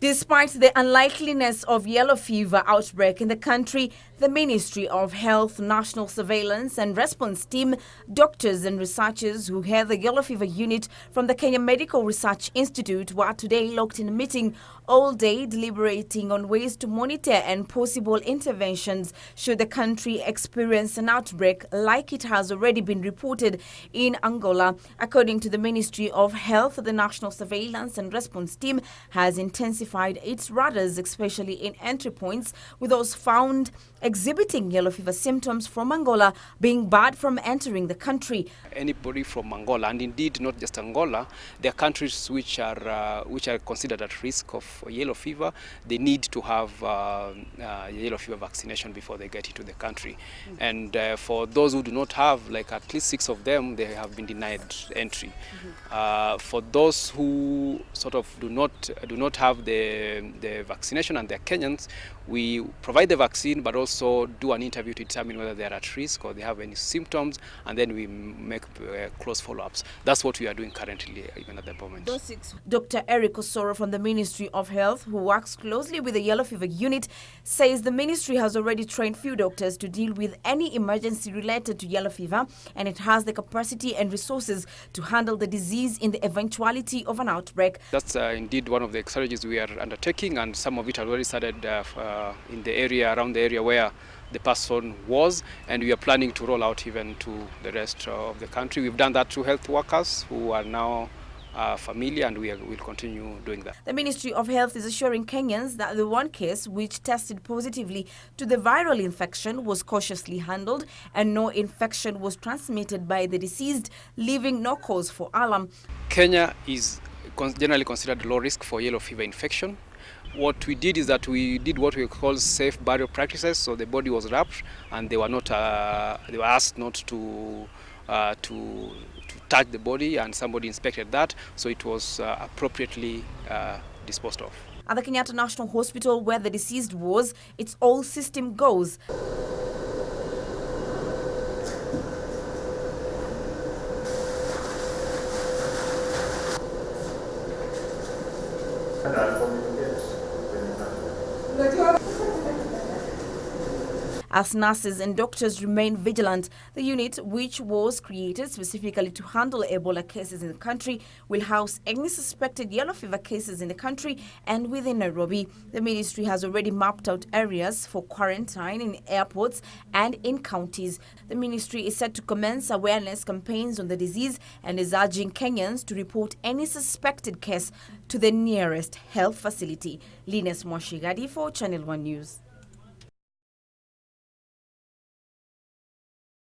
Despite the unlikeliness of yellow fever outbreak in the country, the Ministry of Health, National Surveillance and Response Team, doctors and researchers who head the yellow fever unit from the Kenya Medical Research Institute were today locked in a meeting all day deliberating on ways to monitor and possible interventions should the country experience an outbreak like it has already been reported in Angola. According to the Ministry of Health, the National Surveillance and Response Team has intensified its radars, especially in entry points, with those found exhibiting yellow fever symptoms from Angola being barred from entering the country. Anybody from Angola, and indeed not just Angola, there are countries which are considered at risk of yellow fever. They need to have yellow fever vaccination before they get into the country. And for those who do not have, like at least 6 of them, they have been denied entry. For those who sort of do not have the vaccination and they're Kenyans, we provide the vaccine but also do an interview to determine whether they're at risk or they have any symptoms, and then we make close follow-ups. That's what we are doing currently, even at the moment. Dr. Eric Osoro from the Ministry of Health, who works closely with the yellow fever unit, says the ministry has already trained few doctors to deal with any emergency related to yellow fever, and it has the capacity and resources to handle the disease in the eventuality of an outbreak. That's indeed one of the strategies we are undertaking, and some of it has already started in the area, around the area where the person was, and we are planning to roll out even to the rest of the country. We've done that through health workers who are now familiar, and we will continue doing that. The Ministry of Health is assuring Kenyans that the one case which tested positively to the viral infection was cautiously handled and no infection was transmitted by the deceased, leaving no cause for alarm. Kenya is generally considered low risk for yellow fever infection. What we did is that we did what we call safe burial practices. So the body was wrapped, and they were asked not to touch the body, and somebody inspected that, so it was appropriately disposed of. At the Kenyatta National Hospital, where the deceased was, it's all system goes. As nurses and doctors remain vigilant, the unit, which was created specifically to handle Ebola cases in the country, will house any suspected yellow fever cases in the country and within Nairobi. The ministry has already mapped out areas for quarantine in airports and in counties. The ministry is set to commence awareness campaigns on the disease and is urging Kenyans to report any suspected case to the nearest health facility. Linus Mwashigadi for Channel 1 News.